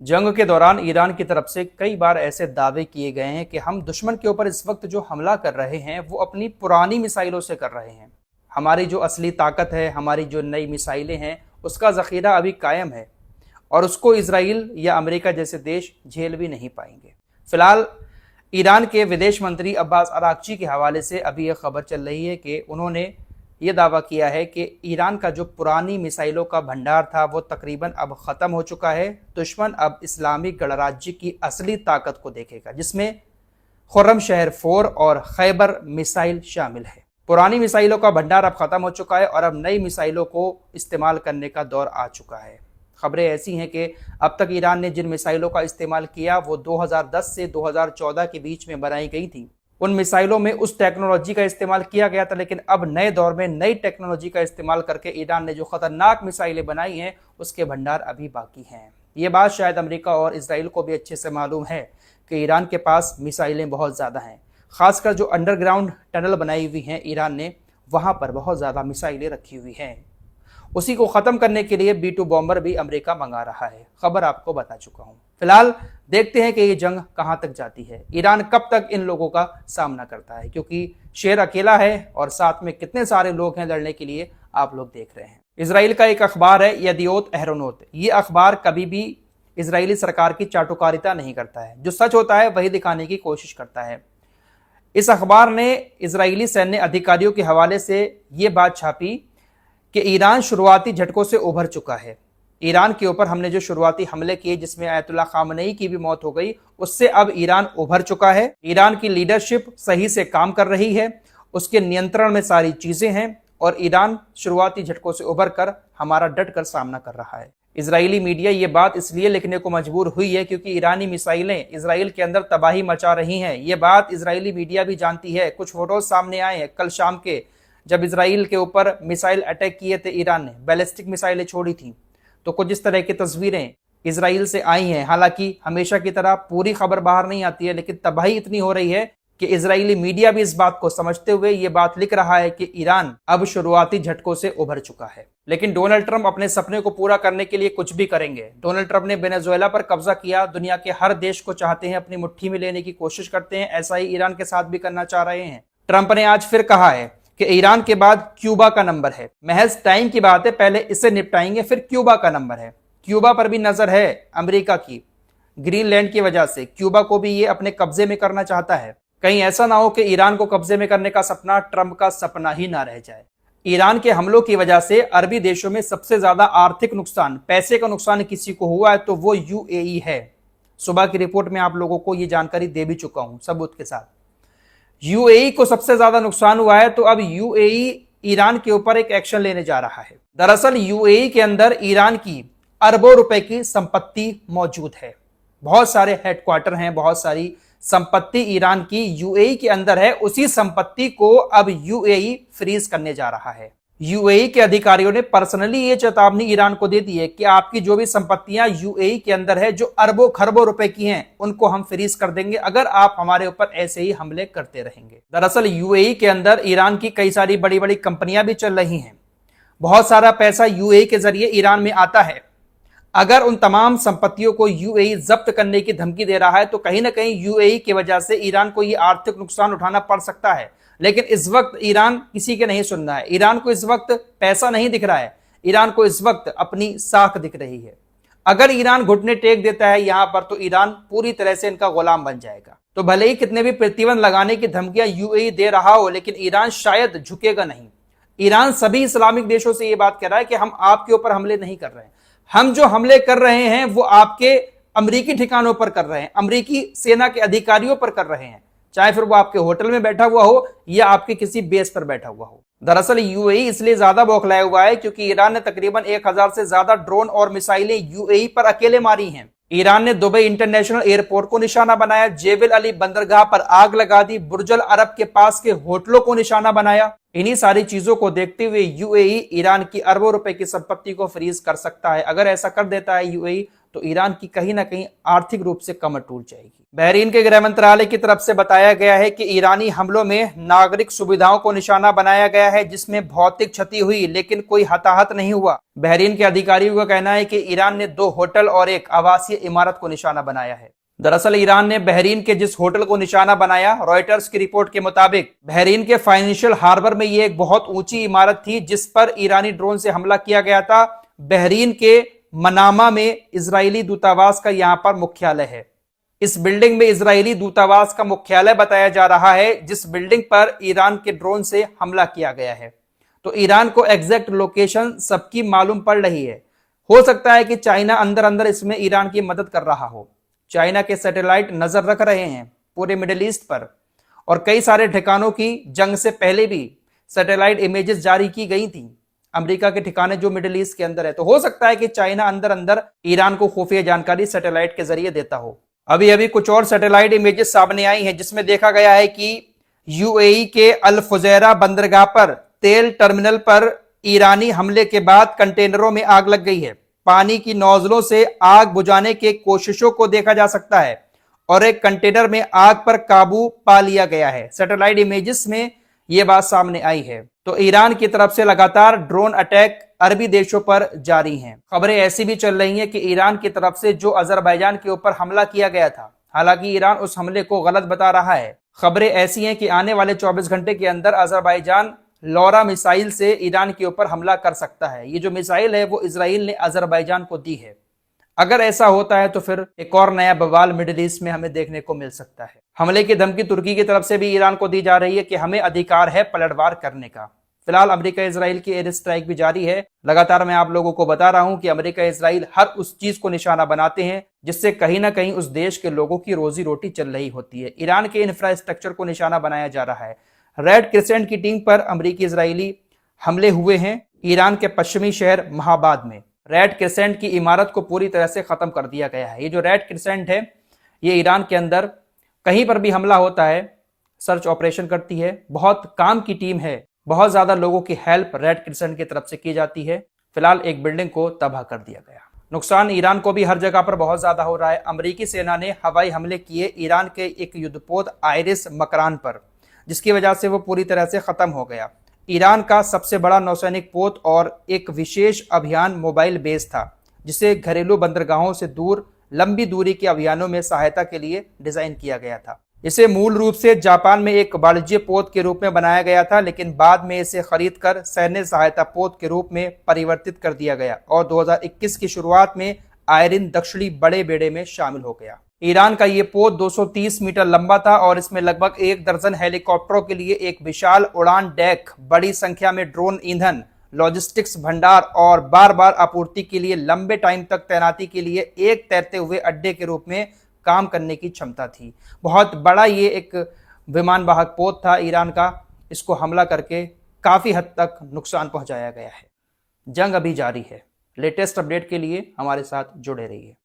जंग के दौरान ईरान की तरफ से कई बार ऐसे दावे किए गए हैं कि हम दुश्मन के ऊपर इस वक्त जो हमला कर रहे हैं वो अपनी पुरानी मिसाइलों से कर रहे हैं। हमारी जो असली ताकत है, हमारी जो नई मिसाइलें हैं, उसका ज़ख़ीरा अभी कायम है और उसको इजराइल या अमेरिका जैसे देश झेल भी नहीं पाएंगे। फिलहाल ईरान के विदेश मंत्री अब्बास अरागची के हवाले से अभी यह खबर चल रही है कि उन्होंने ये दावा किया है कि ईरान का जो पुरानी मिसाइलों का भंडार था वो तकरीबन अब ख़त्म हो चुका है। दुश्मन अब इस्लामिक गणराज्य की असली ताकत को देखेगा, जिसमें खुर्रमशहर 4 और खैबर मिसाइल शामिल है। पुरानी मिसाइलों का भंडार अब ख़त्म हो चुका है और अब नई मिसाइलों को इस्तेमाल करने का दौर आ चुका है। खबरें ऐसी हैं कि अब तक ईरान ने जिन मिसाइलों का इस्तेमाल किया वो 2010 से 2014 के बीच में बनाई गई थी। उन मिसाइलों में उस टेक्नोलॉजी का इस्तेमाल किया गया था, लेकिन अब नए दौर में नई टेक्नोलॉजी का इस्तेमाल करके ईरान ने जो खतरनाक मिसाइलें बनाई हैं उसके भंडार अभी बाकी हैं। ये बात शायद अमेरिका और इजराइल को भी अच्छे से मालूम है कि ईरान के पास मिसाइलें बहुत ज़्यादा हैं। खासकर जो अंडरग्राउंड टनल बनाई हुई हैं ईरान ने, वहाँ पर बहुत ज़्यादा मिसाइलें रखी हुई हैं। उसी को ख़त्म करने के लिए B-2 बॉम्बर भी अमेरिका मंगा रहा है। खबर आपको बता चुका हूँ। फिलहाल देखते हैं कि ये जंग कहाँ तक जाती है, ईरान कब तक इन लोगों का सामना करता है, क्योंकि शेर अकेला है और साथ में कितने सारे लोग हैं लड़ने के लिए, आप लोग देख रहे हैं। इजराइल का एक अखबार है यदियोत अहरोनोत। ये अखबार कभी भी इजरायली सरकार की चाटुकारिता नहीं करता है, जो सच होता है वही दिखाने की कोशिश करता है। इस अखबार ने इजरायली सैन्य अधिकारियों के हवाले से ये बात छापी कि ईरान शुरुआती झटकों से उभर चुका है। ईरान के ऊपर हमने जो शुरुआती हमले किए जिसमें आयतुल्लाह खामनेई की भी मौत हो गई, उससे अब ईरान उभर चुका है। ईरान की लीडरशिप सही से काम कर रही है, उसके नियंत्रण में सारी चीजें हैं और ईरान शुरुआती झटकों से उभर कर हमारा डट कर सामना कर रहा है। इजरायली मीडिया ये बात इसलिए लिखने को मजबूर हुई है क्योंकि ईरानी मिसाइलें इजराइल के अंदर तबाही मचा रही हैं। ये बात इजरायली मीडिया भी जानती है। कुछ फोटोज सामने आए हैं कल शाम के, जब इजराइल के ऊपर मिसाइल अटैक किए थे ईरान ने, बैलिस्टिक मिसाइलें छोड़ी थी, तो कुछ इस तरह की तस्वीरें इजराइल से आई हैं। हालांकि हमेशा की तरह पूरी खबर बाहर नहीं आती है, लेकिन तबाही इतनी हो रही है कि इजरायली मीडिया भी इस बात को समझते हुए ये बात लिख रहा है कि ईरान अब शुरुआती झटकों से उभर चुका है। लेकिन डोनाल्ड ट्रंप अपने सपने को पूरा करने के लिए कुछ भी करेंगे। डोनाल्ड ट्रंप ने वेनेजुएला पर कब्जा किया, दुनिया के हर देश को चाहते हैं अपनी मुट्ठी में लेने की कोशिश करते हैं। ऐसा ही ईरान के साथ भी करना चाह रहे हैं। ट्रंप ने आज फिर कहा है कि ईरान के बाद क्यूबा का नंबर है। महज टाइम की बात है, पहले इसे निपटाएंगे फिर क्यूबा का नंबर है। क्यूबा पर भी नजर है अमेरिका की, ग्रीनलैंड की वजह से क्यूबा को भी ये अपने कब्जे में करना चाहता है। कहीं ऐसा ना हो कि ईरान को कब्जे में करने का सपना ट्रंप का सपना ही ना रह जाए। ईरान के हमलों की वजह से अरबी देशों में सबसे ज्यादा आर्थिक नुकसान, पैसे का नुकसान किसी को हुआ है तो वो यूएई है। सुबह की रिपोर्ट में आप लोगों को ये जानकारी दे भी चुका हूं सबूत के साथ। यूएई को सबसे ज्यादा नुकसान हुआ है, तो अब यूएई ईरान के ऊपर एक एक्शन लेने जा रहा है। दरअसल यूएई के अंदर ईरान की अरबों रुपए की संपत्ति मौजूद है। बहुत सारे हेडक्वार्टर हैं, बहुत सारी संपत्ति ईरान की यूएई के अंदर है। उसी संपत्ति को अब यूएई फ्रीज करने जा रहा है। यूएई के अधिकारियों ने पर्सनली ये चेतावनी ईरान को दे दी है कि आपकी जो भी संपत्तियां यूएई के अंदर है, जो अरबों खरबों रुपए की हैं, उनको हम फ्रीज कर देंगे अगर आप हमारे ऊपर ऐसे ही हमले करते रहेंगे। दरअसल यूएई के अंदर ईरान की कई सारी बड़ी बड़ी कंपनियां भी चल रही हैं। बहुत सारा पैसा यूएई के जरिए ईरान में आता है। अगर उन तमाम संपत्तियों को यूएई जब्त करने की धमकी दे रहा है तो कहीं ना कहीं यूएई की वजह से ईरान को ये आर्थिक नुकसान उठाना पड़ सकता है। लेकिन इस वक्त ईरान किसी के नहीं सुन रहा है। ईरान को इस वक्त पैसा नहीं दिख रहा है, ईरान को इस वक्त अपनी साख दिख रही है। अगर ईरान घुटने टेक देता है यहां पर तो ईरान पूरी तरह से इनका गुलाम बन जाएगा। तो भले ही कितने भी प्रतिबंध लगाने की धमकियां यूएई दे रहा हो, लेकिन ईरान शायद झुकेगा नहीं। ईरान सभी इस्लामिक देशों से यह बात कह रहा है कि हम आपके ऊपर हमले नहीं कर रहे हैं, हम जो हमले कर रहे हैं वो आपके अमरीकी ठिकानों पर कर रहे हैं, अमरीकी सेना के अधिकारियों पर कर रहे हैं, चाहे फिर वो आपके होटल में बैठा हुआ हो या आपके किसी बेस पर बैठा हुआ हो। दरअसल यूएई इसलिए ज्यादा बौखलाया हुआ है क्योंकि ईरान ने तकरीबन 1000 से ज्यादा ड्रोन और मिसाइलें यूएई पर अकेले मारी हैं। ईरान ने दुबई इंटरनेशनल एयरपोर्ट को निशाना बनाया, जेबल अली बंदरगाह पर आग लगा दी, बुर्ज अल अरब के पास के होटलों को निशाना बनाया। इन्हीं सारी चीजों को देखते हुए यूएई ईरान की अरबों रुपए की संपत्ति को फ्रीज कर सकता है। अगर ऐसा कर देता है यूएई तो ईरान की कहीं ना कहीं आर्थिक रूप से कमर टूट जाएगी। बहरीन के गृह मंत्रालय की तरफ से बताया गया है कि ईरानी हमलों में नागरिक सुविधाओं को निशाना बनाया गया है, जिसमें भौतिक क्षति हुई लेकिन कोई हताहत नहीं हुआ। बहरीन के अधिकारियों का कहना है कि ईरान ने 2 होटल और एक आवासीय इमारत को निशाना बनाया है। दरअसल ईरान ने बहरीन के जिस होटल को निशाना बनाया, रॉयटर्स की रिपोर्ट के मुताबिक बहरीन के फाइनेंशियल हार्बर में ये एक बहुत ऊंची इमारत थी जिस पर ईरानी ड्रोन से हमला किया गया था। बहरीन के मनामा में इजरायली दूतावास का यहां पर मुख्यालय है। इस बिल्डिंग में इजरायली दूतावास का मुख्यालय बताया जा रहा है, जिस बिल्डिंग पर ईरान के ड्रोन से हमला किया गया है। तो ईरान को एग्जैक्ट लोकेशन सबकी मालूम पड़ रही है। हो सकता है कि चाइना अंदर अंदर इसमें ईरान की मदद कर रहा हो। चाइना के सैटेलाइट नजर रख रहे हैं पूरे मिडिल ईस्ट पर, और कई सारे ठिकानों की जंग से पहले भी सैटेलाइट इमेजेस जारी की गई थी अमेरिका के ठिकाने जो मिडिल ईस्ट के अंदर है। तो हो सकता है कि चाइना अंदर अंदर ईरान को खुफिया जानकारी सैटेलाइट के जरिए देता हो। अभी अभी कुछ और सैटेलाइट इमेजेस सामने आई हैं जिसमें देखा गया है कि यूएई के अल फुजैरा बंदरगाह पर तेल टर्मिनल पर ईरानी हमले के बाद कंटेनरों में आग लग गई है। पानी की नौजलों से आग बुझाने के कोशिशों को देखा जा सकता है और एक कंटेनर में आग पर काबू पा लिया गया है। सैटेलाइट इमेजेस में यह बात सामने आई है। तो ईरान की तरफ से लगातार ड्रोन अटैक अरबी देशों पर जारी हैं। खबरें ऐसी भी चल रही हैं कि ईरान की तरफ से जो अजरबैजान के ऊपर हमला किया गया था, हालांकि ईरान उस हमले को गलत बता रहा है। खबरें ऐसी हैं कि आने वाले 24 घंटे के अंदर अजरबैजान लौरा मिसाइल से ईरान के ऊपर हमला कर सकता है। ये जो मिसाइल है वो इजराइल ने अजरबैजान को दी है। अगर ऐसा होता है तो फिर एक और नया बवाल मिडिल ईस्ट में हमें देखने को मिल सकता है। हमले की धमकी तुर्की की तरफ से भी ईरान को दी जा रही है कि हमें अधिकार है पलटवार करने का। फिलहाल अमेरिका इजराइल की एयर स्ट्राइक भी जारी है। लगातार मैं आप लोगों को बता रहा हूं कि अमेरिका इजराइल हर उस चीज को निशाना बनाते हैं जिससे कहीं ना कहीं उस देश के लोगों की रोजी रोटी चल रही होती है। ईरान के इंफ्रास्ट्रक्चर को निशाना बनाया जा रहा है। रेड क्रिसेंट की टीम पर अमेरिकी इजरायली हमले हुए हैं ईरान के पश्चिमी शहर महाबाद में। रेड क्रिसेंट की इमारत को पूरी तरह से खत्म कर दिया गया है। ये जो रेड क्रिसेंट है ये ईरान के अंदर कहीं पर भी हमला होता है सर्च ऑपरेशन करती है। बहुत काम की टीम है, बहुत ज्यादा लोगों की हेल्प रेड क्रिसेंट की तरफ से की जाती है। फिलहाल एक बिल्डिंग को तबाह कर दिया गया। नुकसान ईरान को भी हर जगह पर बहुत ज्यादा हो रहा है। अमेरिकी सेना ने हवाई हमले किए ईरान के एक युद्धपोत आयरिस मकरान पर, जिसकी वजह से वो पूरी तरह से खत्म हो गया। ईरान का सबसे बड़ा नौसैनिक पोत और एक विशेष अभियान मोबाइल बेस था जिसे घरेलू बंदरगाहों से दूर लंबी दूरी के अभियानों में सहायता के लिए डिजाइन किया गया था। इसे मूल रूप से जापान में एक वाणिज्य पोत के रूप में बनाया गया था, लेकिन बाद में इसे खरीदकर सैन्य सहायता पोत के रूप में परिवर्तित कर दिया गया और 2021 की शुरुआत में आयरिन दक्षिणी बड़े बेड़े में शामिल हो गया। ईरान का ये पोत 230 मीटर लंबा था और इसमें लगभग 1 दर्जन हेलीकॉप्टरों के लिए एक विशाल उड़ान डेक, बड़ी संख्या में ड्रोन ईंधन, लॉजिस्टिक्स भंडार और बार बार आपूर्ति के लिए लंबे टाइम तक तैनाती के लिए एक तैरते हुए अड्डे के रूप में काम करने की क्षमता थी। बहुत बड़ा ये एक विमान वाहक पोत था ईरान का। इसको हमला करके काफी हद तक नुकसान पहुंचाया गया है। जंग अभी जारी है। लेटेस्ट अपडेट के लिए हमारे साथ जुड़े रहिए।